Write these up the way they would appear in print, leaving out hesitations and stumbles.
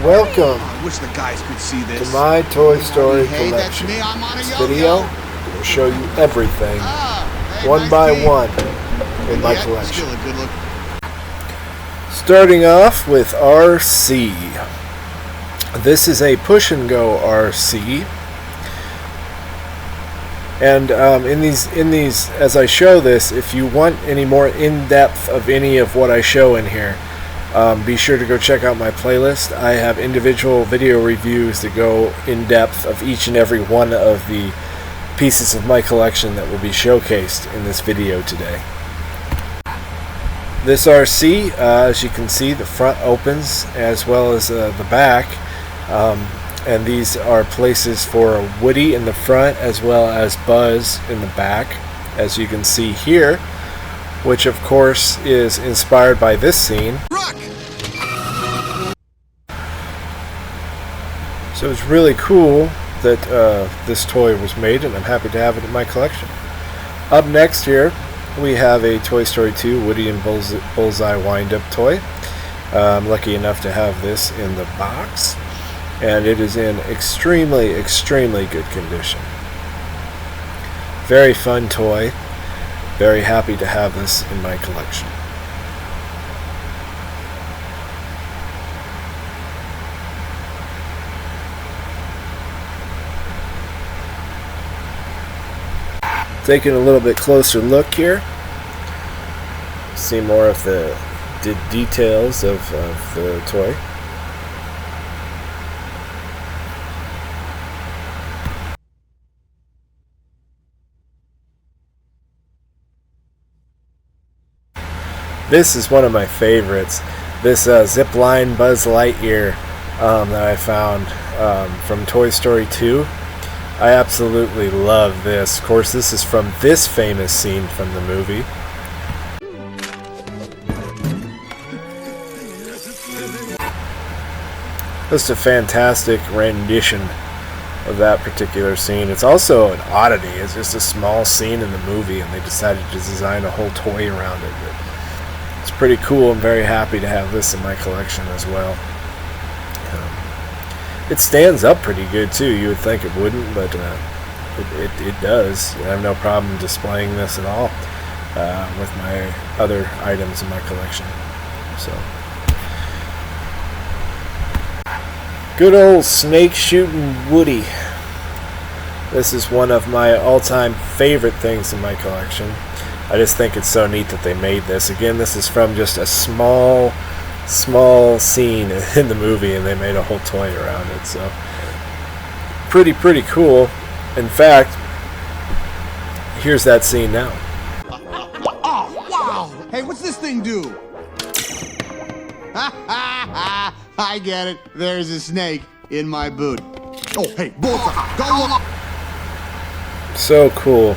Welcome I wish the guys could see this. to my Toy Story Hey, that's collection. me. I'm on a This yo-yo. video will show you everything, Hey, one nice by team. one, in my Yeah, collection. Still a good look. Starting off with RC. This is a push and go RC. And in these, as I show this, if you want any more in-depth of any of what I show in here, be sure to go check out my playlist. I have individual video reviews that go in-depth of each and every one of the pieces of my collection that will be showcased in this video today. This RC, as you can see, the front opens as well as the back. And these are places for Woody in the front as well as Buzz in the back, as you can see here, which of course is inspired by this scene. Rock! So it's really cool that this toy was made, and I'm happy to have it in my collection. Up next here, we have a Toy Story 2 Woody and Bullseye Windup toy. I'm lucky enough to have this in the box, and it is in extremely, extremely good condition. Very fun toy. Very happy to have this in my collection. Taking a little bit closer look here. See more of the details of the toy. This is one of my favorites. This zipline Buzz Lightyear that I found from Toy Story 2. I absolutely love this. Of course, this is from this famous scene from the movie. Just a fantastic rendition of that particular scene. It's also an oddity. It's just a small scene in the movie, and they decided to design a whole toy around it. But it's pretty cool. I'm very happy to have this in my collection as well. It stands up pretty good too. You would think it wouldn't, but it does. I have no problem displaying this at all with my other items in my collection. So, good old snake shooting Woody. This is one of my all-time favorite things in my collection. I just think it's so neat that they made this. Again, this is from just a small scene in the movie, and they made a whole toy around it. So pretty cool. In fact, here's that scene now. Oh, wow! Hey, what's this thing do? I get it. There's a snake in my boot. Oh, hey, Bullseye, go look! So cool.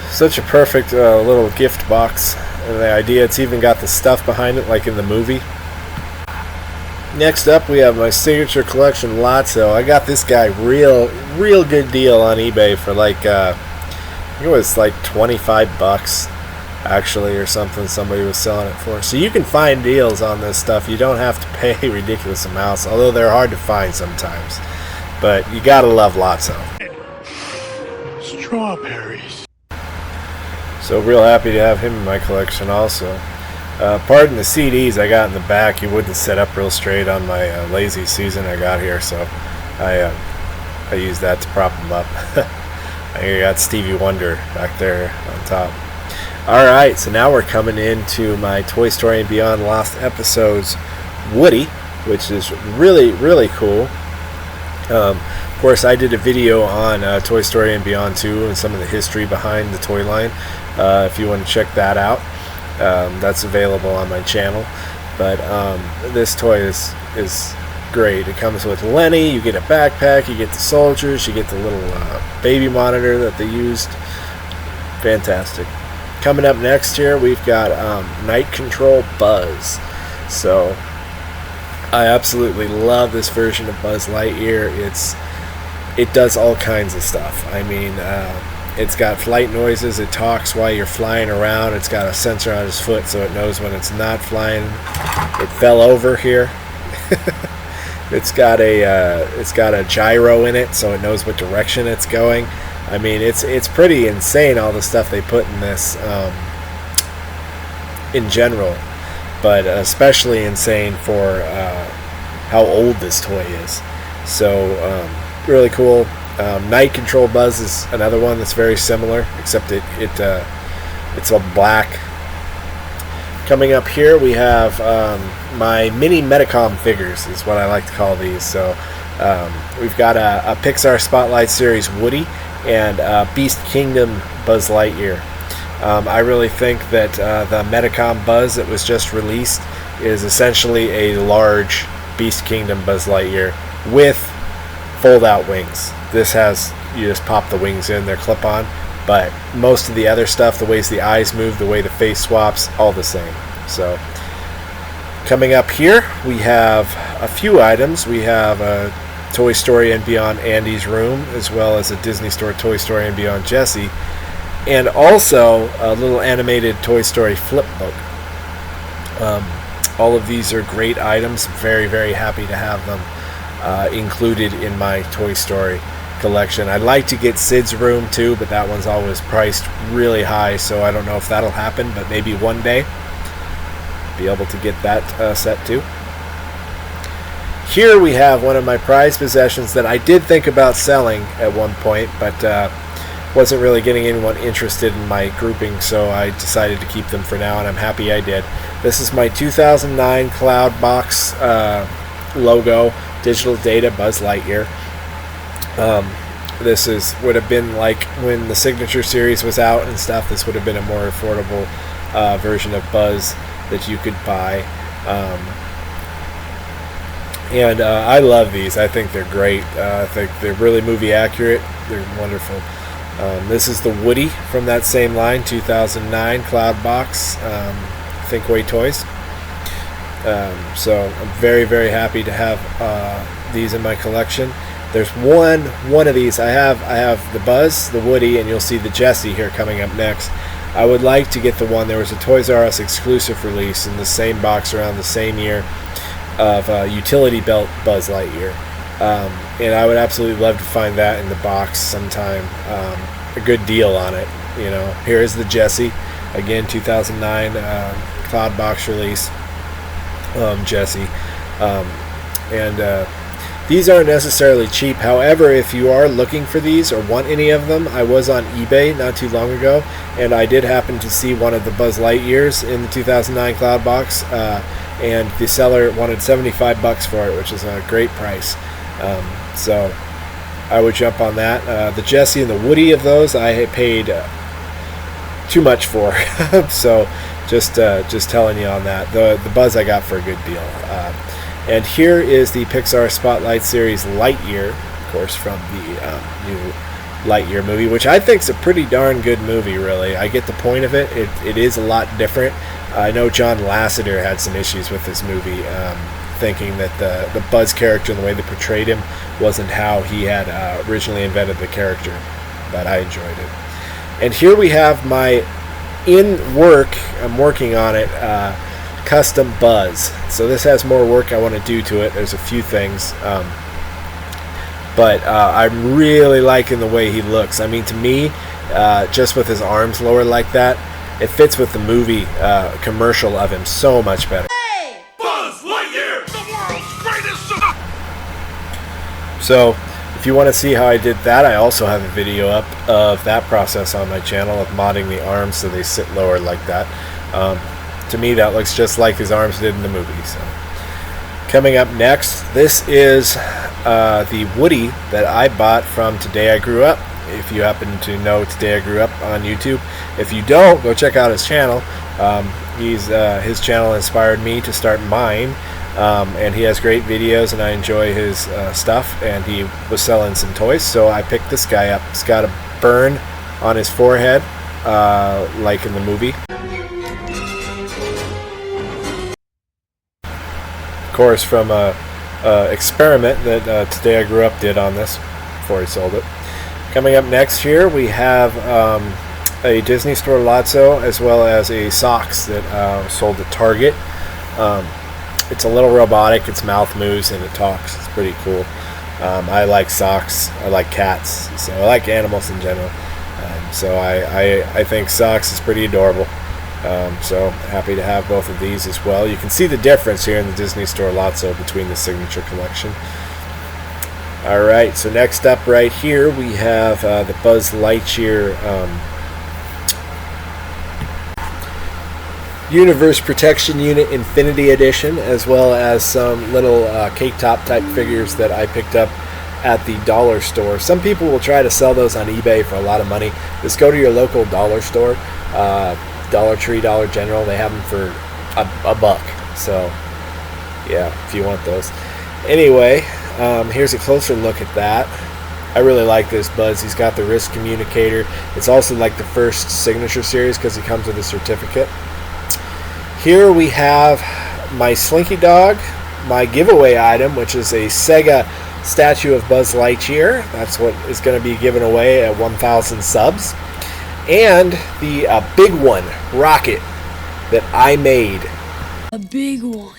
Such a perfect little gift box. And the idea, it's even got the stuff behind it like in the movie. Next up, we have my signature collection Lotso. I got this guy real good deal on eBay for like I think it was like 25 bucks actually, or something. Somebody was selling it for. So you can find deals on this stuff. You don't have to pay ridiculous amounts, although they're hard to find sometimes. But you gotta love Lotso. Strawberries. So real happy to have him in my collection also. Pardon the CDs I got in the back. He wouldn't set up real straight on my lazy Susan I got here, so I used that to prop him up. I got Stevie Wonder back there on top. Alright, so now we're coming into my Toy Story and Beyond Lost Episodes Woody, which is really cool. Of course, I did a video on Toy Story and Beyond 2 and some of the history behind the toy line. If you want to check that out, that's available on my channel. But this toy is great. It comes with Lenny. You get a backpack. You get the soldiers. You get the little baby monitor that they used. Fantastic. Coming up next here, we've got Night Control Buzz. So I absolutely love this version of Buzz Lightyear. It does all kinds of stuff. I mean, it's got flight noises. It talks while you're flying around. It's got a sensor on his foot so it knows when it's not flying. It fell over here. It's got a gyro in it, so it knows what direction it's going. I mean, it's pretty insane, all the stuff they put in this in general, but especially insane for how old this toy is. So really cool. Night Control Buzz is another one that's very similar, except it's all black. Coming up here, we have my mini Metacom figures, is what I like to call these. So we've got a Pixar Spotlight Series Woody and Beast Kingdom Buzz Lightyear. I really think that the Metacom Buzz that was just released is essentially a large Beast Kingdom Buzz Lightyear with fold-out wings. This has, you just pop the wings in, they're clip-on. But most of the other stuff, the ways the eyes move, the way the face swaps, all the same. So coming up here, we have a few items. We have a Toy Story and Beyond Andy's Room, as well as a Disney Store Toy Story and Beyond Jessie, and also a little animated Toy Story flip book. All of these are great items. Very, very happy to have them included in my Toy Story collection. I'd like to get Sid's Room too, but that one's always priced really high, so I don't know if that'll happen, but maybe one day be able to get that set too. Here we have one of my prized possessions that I did think about selling at one point, but wasn't really getting anyone interested in my grouping, so I decided to keep them for now, and I'm happy I did. This is my 2009 Cloud Box logo digital data Buzz Lightyear. This would have been like when the Signature series was out and stuff. This would have been a more affordable version of Buzz that you could buy. And I love these. I think they're great. I think they're really movie accurate. They're wonderful. This is the Woody from that same line, 2009 Cloud Box, Thinkway Toys. So I'm very, very happy to have these in my collection. There's one of these. I have the Buzz, the Woody, and you'll see the Jessie here coming up next. I would like to get the one. There was a Toys R Us exclusive release in the same box around the same year of Utility Belt Buzz Lightyear, and I would absolutely love to find that in the box sometime. A good deal on it, you know. Here is the Jessie, again 2009 Cloud Box release, Jessie, and these aren't necessarily cheap. However, if you are looking for these or want any of them, I was on eBay not too long ago, and I did happen to see one of the Buzz Lightyears in the 2009 Cloud Box, and the seller wanted $75 for it, which is a great price. So I would jump on that. The Jessie and the Woody of those I had paid too much for, so just telling you on that. The Buzz I got for a good deal. And here is the Pixar Spotlight Series Lightyear, of course, from the new Lightyear movie, which I think is a pretty darn good movie, really. I get the point of it. It is a lot different. I know John Lasseter had some issues with this movie, thinking that the Buzz character and the way they portrayed him wasn't how he had originally invented the character, but I enjoyed it. And here we have my I'm working on it, custom Buzz. So this has more work I want to do to it. There's a few things, but I'm really liking the way he looks. I mean, to me, just with his arms lowered like that, it fits with the movie commercial of him so much better. Hey! Buzz Lightyear, the world's greatest. So if you want to see how I did that, I also have a video up of that process on my channel of modding the arms so they sit lower like that. To me, that looks just like his arms did in the movie. So, coming up next, this is the Woody that I bought from Today I Grew Up. If you happen to know Today I Grew Up on YouTube. If you don't, go check out his channel. His channel inspired me to start mine, and he has great videos, and I enjoy his stuff. And he was selling some toys, so I picked this guy up. He's got a burn on his forehead, like in the movie. Of course, from a experiment that Today I Grew Up did on this before he sold it. Coming up next here, we have a Disney Store Lotso, as well as a socks that sold at Target. It's a little robotic. Its mouth moves and it talks. It's pretty cool. I like socks. I like cats. So I like animals in general. So I think socks is pretty adorable. So happy to have both of these as well. You can see the difference here in the Disney Store Lotso between the Signature Collection. Alright, so next up right here we have the Buzz Lightyear Universe Protection Unit Infinity Edition, as well as some little cake top type figures that I picked up at the dollar store. Some people will try to sell those on eBay for a lot of money. Just go to your local dollar store, Dollar Tree, Dollar General. They have them for a buck. So yeah, if you want those. Anyway, here's a closer look at that. I really like this Buzz. He's got the wrist communicator. It's also like the first Signature series because he comes with a certificate. Here we have my Slinky Dog, my giveaway item, which is a Sega statue of Buzz Lightyear. That's what is going to be given away at 1,000 subs. And the big one, Rocket, that I made. A big one.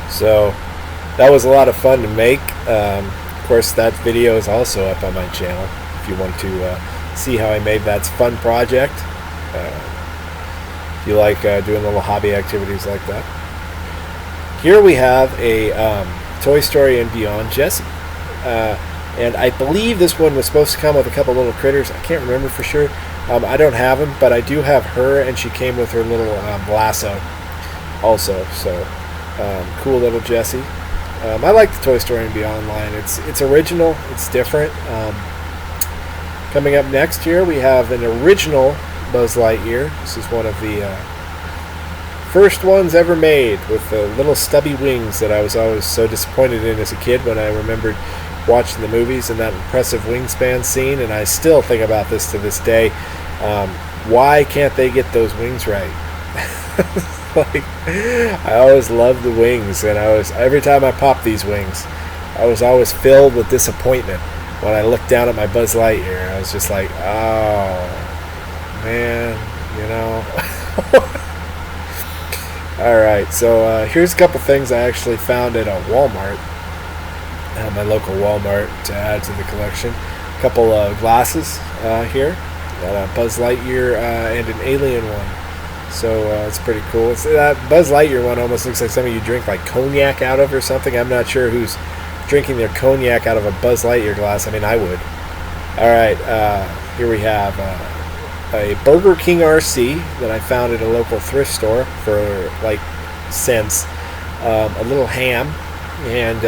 So that was a lot of fun to make. Of course, that video is also up on my channel if you want to see how I made that. It's a fun project. If you like doing little hobby activities like that. Here we have a Toy Story and Beyond Jessie. And I believe this one was supposed to come with a couple little critters. I can't remember for sure. I don't have them, but I do have her, and she came with her little lasso also. So cool little Jessie. I like the Toy Story and Beyond line. It's original. It's different. Coming up next here, we have an original Buzz Lightyear. This is one of the first ones ever made with the little stubby wings that I was always so disappointed in as a kid when I remembered watching the movies and that impressive wingspan scene, and I still think about this to this day. Why can't they get those wings right? Like, I always loved the wings, and every time I popped these wings, I was always filled with disappointment when I looked down at my Buzz Lightyear. I was just like, oh man, you know. Alright, so here's a couple things I actually found at a Walmart, my local Walmart, to add to the collection. A couple of glasses here, got a Buzz Lightyear and an Alien one. So it's pretty cool. That Buzz Lightyear one almost looks like something you drink like cognac out of or something. I'm not sure who's drinking their cognac out of a Buzz Lightyear glass. I mean, I would. Alright, here we have a Burger King RC that I found at a local thrift store for like cents. A little ham, and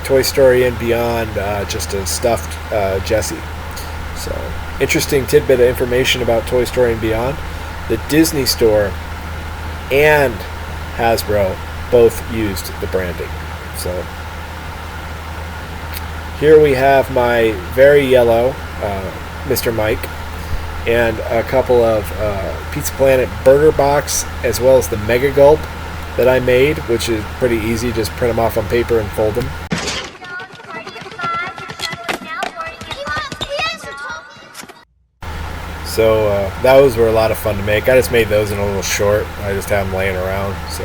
Toy Story and Beyond, just a stuffed Jessie. So, interesting tidbit of information about Toy Story and Beyond. The Disney Store and Hasbro both used the branding. So, here we have my very yellow Mr. Mike, and a couple of Pizza Planet Burger Box, as well as the Mega Gulp that I made, which is pretty easy. Just print them off on paper and fold them. So those were a lot of fun to make. I just made those in a little short. I just have them laying around. So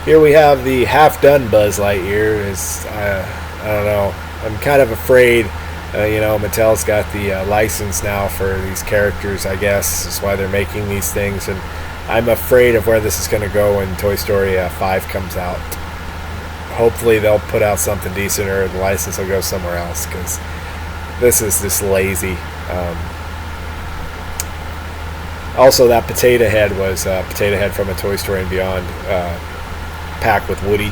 here we have the half-done Buzz Lightyear. I don't know. I'm kind of afraid. Mattel's got the license now for these characters, I guess. That's why they're making these things. And I'm afraid of where this is going to go when Toy Story 5 comes out. Hopefully they'll put out something decent, or the license will go somewhere else, because this is just lazy. Also, that potato head was potato head from a Toy Story and Beyond pack with Woody,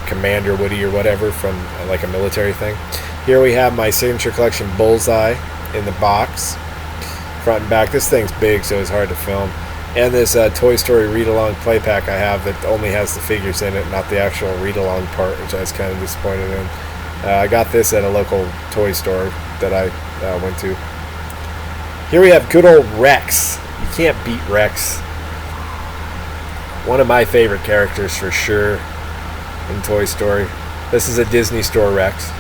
Commander Woody or whatever, from like a military thing. Here we have my Signature Collection Bullseye in the box, front and back. This thing's big, so it's hard to film. And this Toy Story read-along play pack I have that only has the figures in it, not the actual read-along part, which I was kind of disappointed in. I got this at a local toy store that I went to. Here we have good old Rex. You can't beat Rex. One of my favorite characters for sure in Toy Story. This is a Disney Store Rex.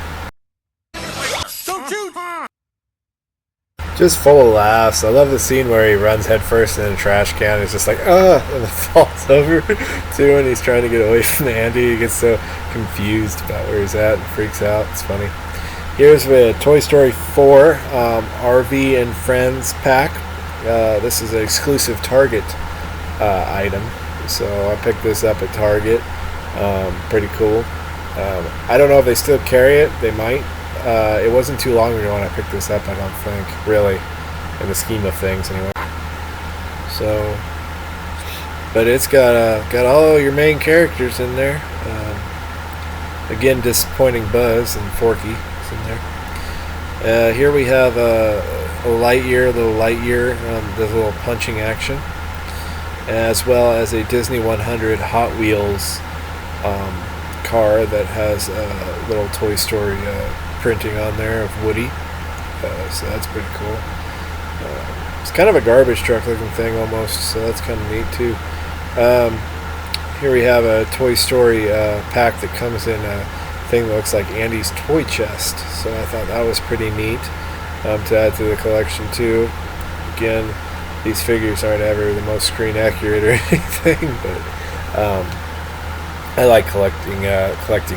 Just full of laughs. I love the scene where he runs headfirst in a trash can. It's just like, and it falls over too, and he's trying to get away from Andy. He gets so confused about where he's at and freaks out. It's funny. Here's with Toy Story 4 RV and Friends pack. This is an exclusive Target item, so I picked this up at Target. Pretty cool. I don't know if they still carry it. They might. It wasn't too long ago when I picked this up, I don't think, really, in the scheme of things anyway. So, but it's got all your main characters in there. Again, disappointing Buzz and Forky is in there. Here we have a little Lightyear, does a little punching action, as well as a Disney 100 Hot Wheels car that has a little Toy Story printing on there of Woody, so that's pretty cool. It's kind of a garbage truck looking thing almost, so that's kind of neat too. Here we have a Toy Story pack that comes in a thing that looks like Andy's toy chest, so I thought that was pretty neat to add to the collection too. Again, these figures aren't ever the most screen accurate or anything, but I like collecting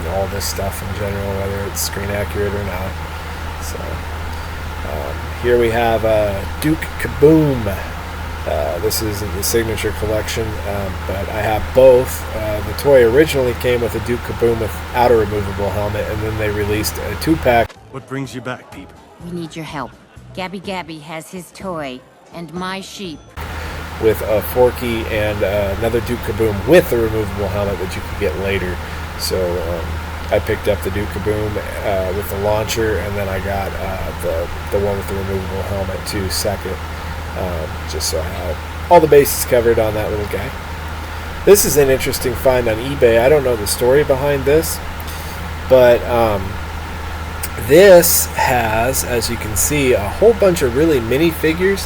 all this stuff in general, whether it's screen accurate or not. So here we have Duke Kaboom. This is the signature collection, but I have both. The toy originally came with a Duke Kaboom without a removable helmet, and then they released a 2-pack. What brings you back, Peep? We need your help. Gabby has his toy, and my sheep. With a Forky and another Duke Kaboom with a removable helmet that you could get later. So I picked up the Duke Kaboom with the launcher, and then I got the one with the removable helmet too second, just so I had all the bases covered on that little guy. This is an interesting find on eBay. I don't know the story behind this, but this has, as you can see, a whole bunch of really mini figures.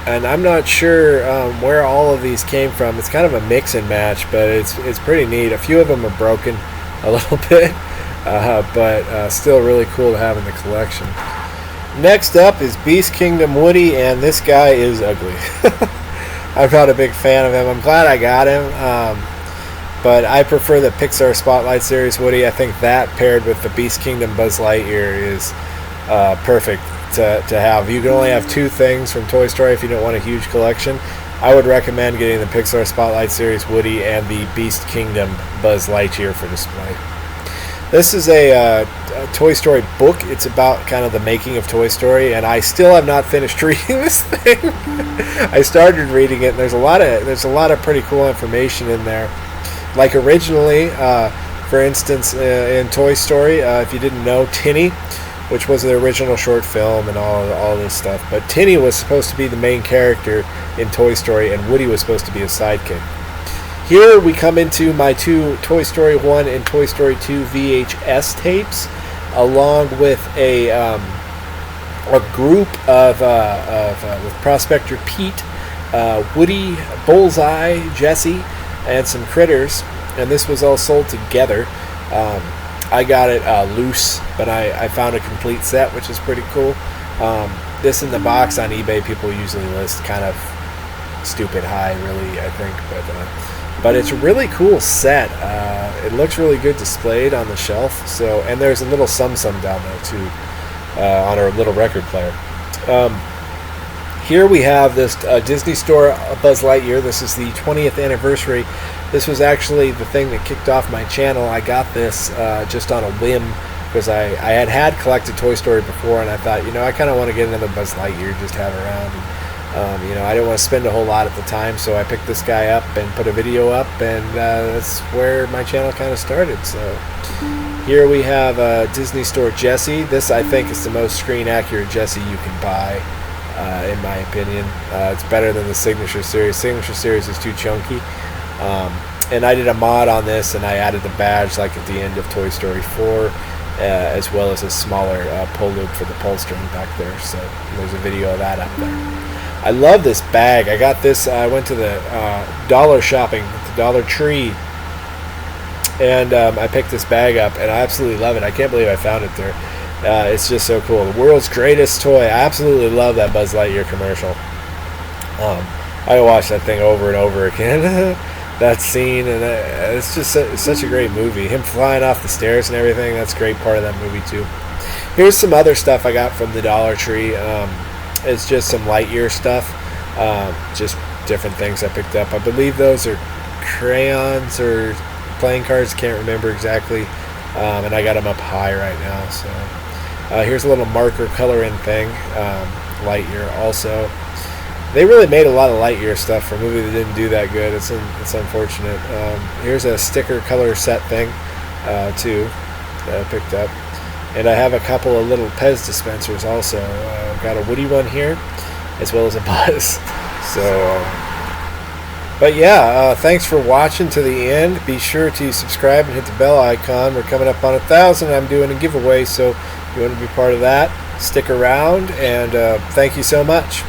And I'm not sure where all of these came from. It's kind of a mix and match, but it's pretty neat. A few of them are broken a little bit, but still really cool to have in the collection. Next up is Beast Kingdom Woody, and this guy is ugly. I'm not a big fan of him. I'm glad I got him, but I prefer the Pixar Spotlight Series Woody. I think that paired with the Beast Kingdom Buzz Lightyear is perfect to have. You can only have 2 things from Toy Story if you don't want a huge collection. I would recommend getting the Pixar Spotlight Series Woody and the Beast Kingdom Buzz Lightyear for display. This is a Toy Story book. It's about kind of the making of Toy Story, and I still have not finished reading this thing. I started reading it, and there's a lot of pretty cool information in there. Like originally, for instance, in Toy Story, if you didn't know, Tinny, which was the original short film and all this stuff. But Tinny was supposed to be the main character in Toy Story, and Woody was supposed to be a sidekick. Here we come into my 2 Toy Story 1 and Toy Story 2 VHS tapes, along with a group of with Prospector Pete, Woody, Bullseye, Jesse, and some critters, and this was all sold together. I got it loose, but I found a complete set, which is pretty cool. This in the box on eBay, people usually list kind of stupid high, really, I think. But it's a really cool set. It looks really good displayed on the shelf. So, and there's a little Sum Sum down there too, on our little record player. Here we have this Disney Store Buzz Lightyear. This is the 20th anniversary. This was actually the thing that kicked off my channel. I got this just on a whim because I had collected Toy Story before, and I thought, I kind of want to get another Buzz Lightyear, just have around. And, I didn't want to spend a whole lot at the time, so I picked this guy up and put a video up, and that's where my channel kind of started. So here we have Disney Store Jessie. This, I think, is the most screen-accurate Jessie you can buy, in my opinion. It's better than the Signature Series. Signature Series is too chunky. And I did a mod on this, and I added the badge like at the end of Toy Story 4, as well as a smaller pull loop for the pull string back there. So there's a video of that up there. I love this bag. I got this. I went to the dollar shopping at the Dollar Tree, and I picked this bag up, and I absolutely love it. I can't believe I found it there. It's just so cool. The world's greatest toy. I absolutely love that Buzz Lightyear commercial. I watch that thing over and over again. That scene, and it's just such a great movie. Him flying off the stairs and everything, that's a great part of that movie too. Here's some other stuff I got from the Dollar Tree. It's just some Lightyear stuff, just different things I picked up. I believe those are crayons or playing cards, can't remember exactly, and I got them up high right now. So here's a little marker coloring thing, Lightyear also. They really made a lot of Lightyear stuff for a movie that didn't do that good. It's unfortunate. Here's a sticker color set thing, too, that I picked up. And I have a couple of little Pez dispensers also. I've got a Woody one here, as well as a Buzz. So, but yeah, thanks for watching to the end. Be sure to subscribe and hit the bell icon. We're coming up on 1,000. I'm doing a giveaway, so if you want to be part of that, stick around. And thank you so much.